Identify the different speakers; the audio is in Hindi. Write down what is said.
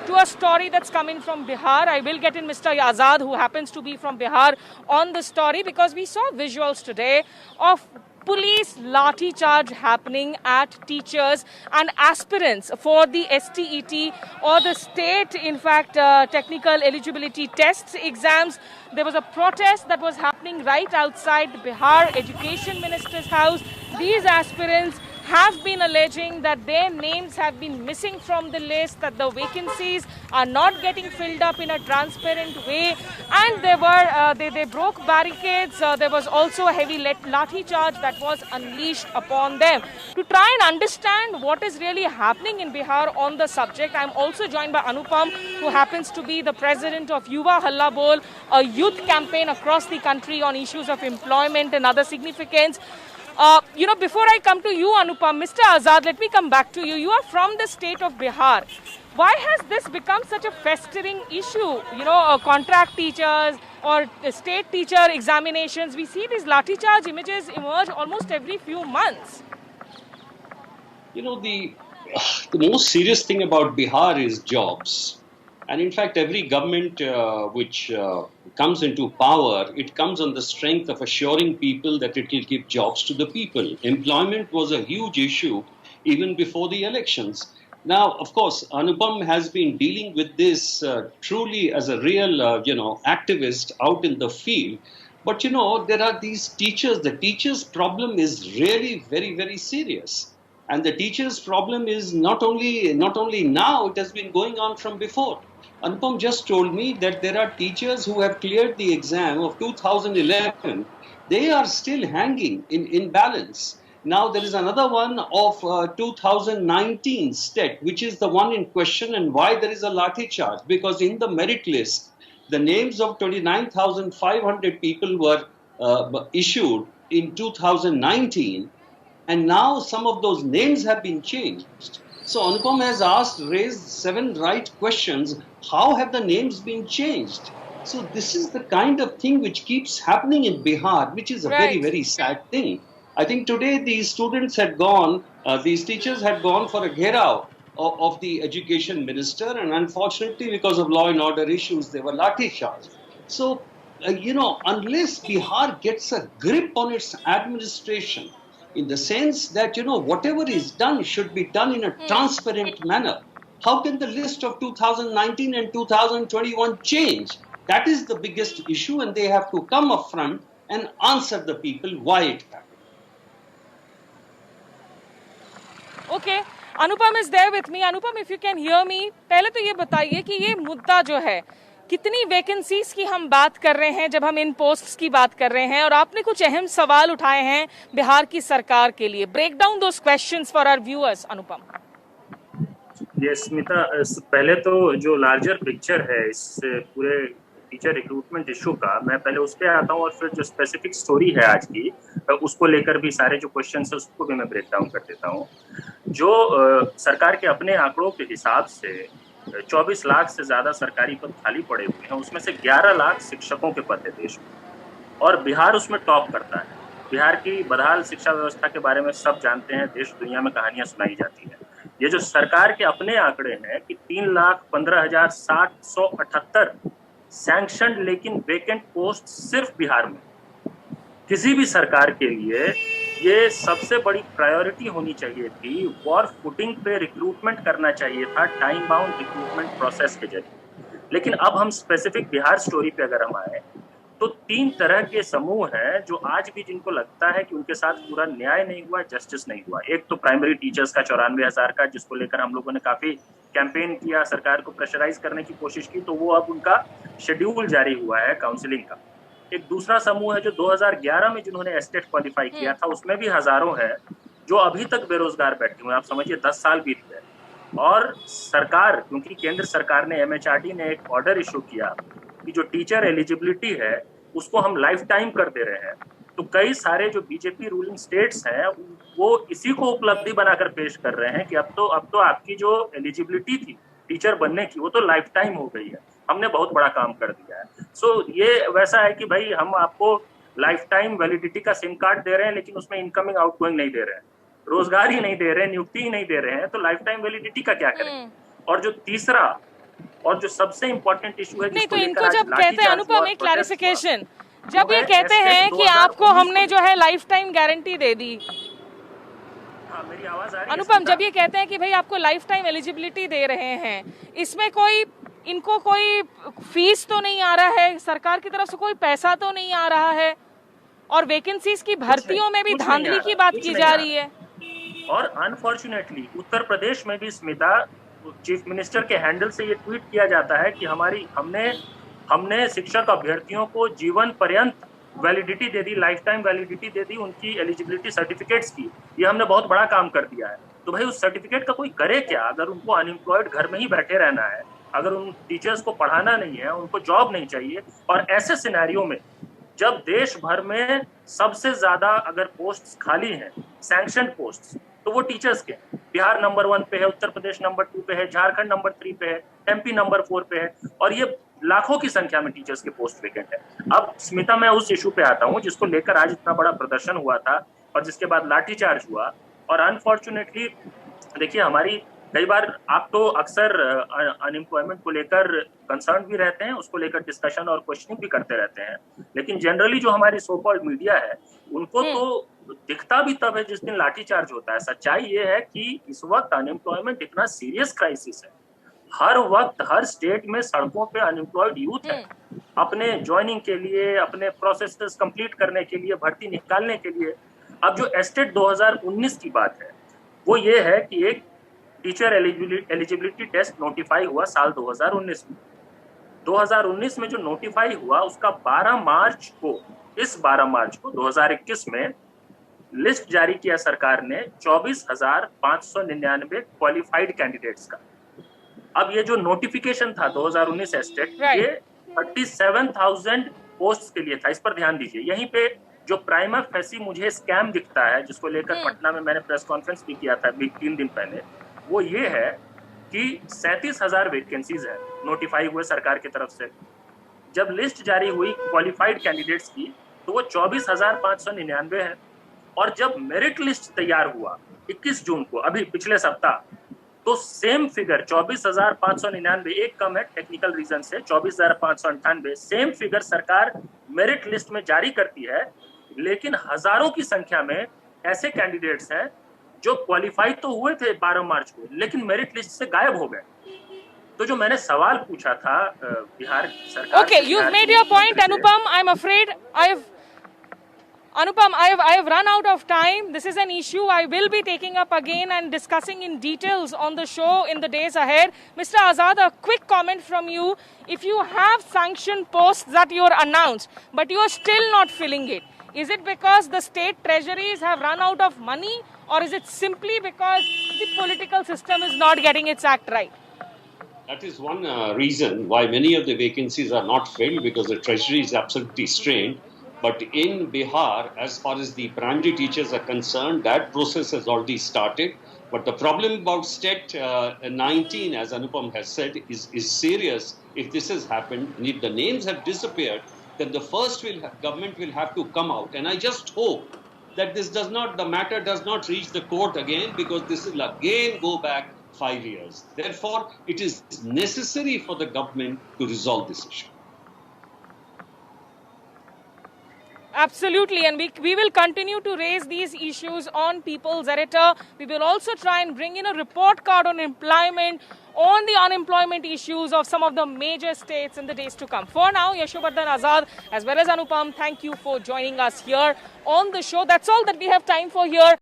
Speaker 1: to a story that's coming from Bihar. I will get in Mr. Azad, who happens to be from Bihar, on the story, because we saw visuals today of police lathi charge happening at teachers and aspirants for the STET or the state, in fact, technical eligibility tests exams. There was a protest that was happening right outside the Bihar Education Minister's house. These aspirants have been alleging that their names have been missing from the list, that the vacancies are not getting filled up in a transparent way, and they broke barricades. There was also a heavy lathi charge that was unleashed upon them. To try and understand what is really happening in Bihar on the subject, I'm also joined by Anupam, who happens to be the president of Yuva Halla Bol, a youth campaign across the country on issues of employment and other significance. Before I come to you, Anupam, Mr. Azad, let me come back to you. You are from the state of Bihar. Why has this become such a festering issue? Contract teachers or state teacher examinations, we see these lathi charge images emerge almost every few months.
Speaker 2: The most serious thing about Bihar is jobs. And in fact, every government which comes into power, it comes on the strength of assuring people that it will give jobs to the people. Employment was a huge issue even before the elections. Now, of course, Anupam has been dealing with this truly as a real, activist out in the field. But, there are these teachers. The teachers' problem is really very, very serious. And the teachers' problem is not only now, it has been going on from before. Anupam just told me that there are teachers who have cleared the exam of 2011. They are still hanging in balance. Now there is another one of 2019 STET, which is the one in question, and why there is a lathi charge. Because in the merit list, the names of 29,500 people were issued in 2019, and now some of those names have been changed. So Anupam has raised 7 right questions. How have the names been changed? So this is the kind of thing which keeps happening in Bihar, which is a very, very sad thing. I think today these students had gone, these teachers had gone for a gherao of the education minister, and unfortunately because of law and order issues, they were lathi charged. So, unless Bihar gets a grip on its administration, in the sense that, whatever is done should be done in a transparent manner. How can the list of 2019 and 2021 change? That is the biggest issue, and they have to come up front and answer the people why it happened.
Speaker 1: Okay, Anupam is there with me. Anupam, if you can hear me, पहले तो ये बताइए कि ये मुद्दा जो है, कितनी वैकेंसीज की हम बात कर रहे हैं जब हम इन पोस्ट्स की बात कर रहे हैं, और आपने कुछ अहम सवाल उठाए हैं बिहार की सरकार के लिए. Break down those questions for our viewers, Anupam.
Speaker 3: Yes Smita, पहले तो जो लार्जर पिक्चर है इस पूरे टीचर रिक्रूटमेंट इशू का, मैं पहले उस पर आता हूँ और फिर जो स्पेसिफिक स्टोरी है आज की उसको लेकर भी सारे जो क्वेश्चन है उसको भी मैं ब्रेक डाउन कर देता हूँ. जो सरकार के अपने आंकड़ों के हिसाब से 24 लाख से ज्यादा सरकारी पद खाली पड़े हुए हैं, उसमें से 11 लाख शिक्षकों के पद है देश में, और बिहार उसमें टॉप करता है. बिहार की बदहाल शिक्षा व्यवस्था के बारे में सब जानते हैं, देश दुनिया में कहानियां सुनाई जाती हैं. ये जो सरकार के अपने आंकड़े हैं कि 3,15,778 सैंक्शनड लेकिन वेकेंट पोस्ट सिर्फ बिहार में. किसी भी सरकार के लिए ये सबसे बड़ी प्रायोरिटी होनी चाहिए थी. वॉर फुटिंग पे रिक्रूटमेंट करना चाहिए था, टाइम बाउंड रिक्रूटमेंट प्रोसेस के जरिए. लेकिन अब हम स्पेसिफिक बिहार स्टोरी पे अगर हम आए तो 3 तरह के समूह हैं जो आज भी जिनको लगता है कि उनके साथ पूरा न्याय नहीं हुआ, जस्टिस नहीं हुआ. एक तो प्राइमरी टीचर्स का 94,000 का, जिसको लेकर हम लोगों ने काफी कैंपेन किया, सरकार को प्रेशराइज करने की कोशिश की, तो वो अब उनका शेड्यूल जारी हुआ है काउंसलिंग का. एक दूसरा समूह है जो 2011 में जिन्होंने एस्टेट क्वालिफाई किया था, उसमें भी हजारों हैं जो अभी तक बेरोजगार बैठे हुए हैं. आप समझिए 10 साल बीत गए, और सरकार, क्योंकि केंद्र सरकार ने MHRD ने एक ऑर्डर इशू किया कि जो टीचर एलिजिबिलिटी है उसको हम लाइफ टाइम कर दे रहे हैं, तो कई सारे जो बीजेपी रूलिंग स्टेट्स हैं वो इसी को उपलब्धि बनाकर पेश कर रहे हैं कि अब तो आपकी जो एलिजिबिलिटी थी टीचर बनने की वो तो लाइफ टाइम हो गई है, हमने बहुत बड़ा काम कर दिया है. सो ये वैसा है कि भाई हम आपको लाइफ टाइम वैलिडिटी का सिम कार्ड दे रहे हैं लेकिन उसमें इनकमिंग आउटगोइंग नहीं दे रहे हैं, रोजगार ही नहीं दे रहे हैं, नियुक्ति ही नहीं दे रहे हैं, तो लाइफ टाइम वैलिडिटी का क्या करें. और जो तीसरा और जो सबसे इम्पोर्टेंट इशू है
Speaker 1: नहीं, तो इनको जब कहते हैं अनुपम, एक क्लैरिफिकेशन, जब ये कहते हैं कि आपको हमने जो है लाइफ टाइम गारंटी दे दी,
Speaker 3: मेरी आवाज आ रही है
Speaker 1: अनुपम, जब ये कहते हैं कि भाई आपको लाइफ टाइम एलिजिबिलिटी दे रहे हैं, इसमें इनको कोई फीस तो नहीं आ रहा है, सरकार की तरफ से कोई पैसा तो नहीं आ रहा है, और वैकेंसीज की भर्तियों में भी धांधली की बात की जा रही है।
Speaker 3: और अनफॉर्चुनेटली उत्तर प्रदेश में भी स्मिता, चीफ मिनिस्टर के हैंडल से ये ट्वीट किया जाता है कि हमने शिक्षक अभ्यर्थियों को जीवन पर्यंत वैलिडिटी दे दी, लाइफ टाइम वैलिडिटी दे दी उनकी एलिजिबिलिटी सर्टिफिकेट्स की। ये हमने बहुत बड़ा काम कर दिया है। तो भाई उस सर्टिफिकेट का कोई करे क्या? अगर उनको अनएम्प्लॉयड घर में ही बैठे रहना है, अगर उन टीचर्स को पढ़ाना नहीं है, उनको जॉब नहीं चाहिए, और ऐसे सिनेरियो में जब देश भर में सबसे ज्यादा अगर पोस्ट्स खाली हैं, सैंक्शनड पोस्ट्स, तो वो टीचर्स के बिहार नंबर 1 पे है, उत्तर प्रदेश नंबर 2 पे है, झारखंड नंबर 3 पे है, एमपी नंबर 4 पे है, और ये लाखों की संख्या में टीचर्स के पोस्ट वेकेंट है। अब स्मिता, मैं उस इशू पे आता हूँ जिसको लेकर आज इतना बड़ा प्रदर्शन हुआ था और जिसके बाद लाठीचार्ज हुआ। और अनफॉर्चुनेटली देखिए, हमारी कई बार आप तो अक्सर अनएम्प्लॉयमेंट को लेकर कंसर्न भी रहते हैं, उसको लेकर डिस्कशन और क्वेश्चनिंग भी करते रहते हैं, लेकिन जनरली जो हमारी सो कॉल्ड मीडिया है उनको तो दिखता भी तब है जिस दिन लाठीचार्ज होता है। सच्चाई ये है कि इस वक्त अनएम्प्लॉयमेंट इतना सीरियस क्राइसिस है, हर वक्त हर स्टेट में सड़कों पे अनएम्प्लॉयड यूथ है, अपने ज्वाइनिंग के लिए, अपने प्रोसेसेस कंप्लीट करने के लिए, भर्ती निकालने के लिए। अब जो एस्टेट 2019 की बात है वो ये है कि एक टीचर एलिजिबिलिटी टेस्ट नोटिफाई हुआ साल 2019 में। 2019 में जो नोटिफाई हुआ उसका 12 मार्च को 2021 में लिस्ट जारी किया सरकार ने 24,599 क्वालिफाइड कैंडिडेट्स का। अब ये जो नोटिफिकेशन था 2019 एस्टेट, ये 37,000 पोस्ट के लिए था। इस पर ध्यान दीजिए। यहीं पे जो प्राइमा फेसी मुझे स्कैम दिखता है, जिसको लेकर पटना में मैंने प्रेस कॉन्फ्रेंस भी किया था 3 दिन पहले, वो ये है कि 37,000 वैकेंसीज है नोटिफाई हुए सरकार की तरफ से। जब लिस्ट जारी हुई क्वालिफाइड कैंडिडेट्स की तो वो 24,599 है, और जब मेरिट लिस्ट तैयार हुआ 21 जून को, अभी पिछले सप्ताह, तो सेम फिगर 24,599, एक कम है टेक्निकल रीजन से, 24,598 सेम फिगर सरकार मेरिट लिस्ट में जारी करती है। लेकिन हजारों की संख्या में ऐसे कैंडिडेट्स हैं जो क्वालिफाई तो हुए थे 12 मार्च को, लेकिन मेरिट लिस्ट से गायब हो गए। तो जो मैंने सवाल पूछा था बिहार सरकार,
Speaker 1: Okay, you've made your point, Anupam. I'm afraid Anupam, I have run out of time. This is an issue I will be taking up again and discussing in details on the show in the days ahead. Mr. Azad, a quick comment from you. If you have sanctioned posts that you are announced, but you are still not filling it, is it because the state treasuries have run out of money, or is it simply because the political system is not getting its act right?
Speaker 2: That is one reason why many of the vacancies are not filled, because the treasury is absolutely strained. But in Bihar, as far as the primary teachers are concerned, that process has already started. But the problem about State 19, as Anupam has said, is serious. If this has happened, and if the names have disappeared, then the first government will have to come out. And I just hope that the matter does not reach the court again, because this will again go back 5 years. Therefore, it is necessary for the government to resolve this issue.
Speaker 1: Absolutely, and we will continue to raise these issues on People's Editor. We will also try and bring in a report card on employment, on the unemployment issues of some of the major states in the days to come. For now, Yashovardhan Azad as well as Anupam, thank you for joining us here on the show. That's all that we have time for here.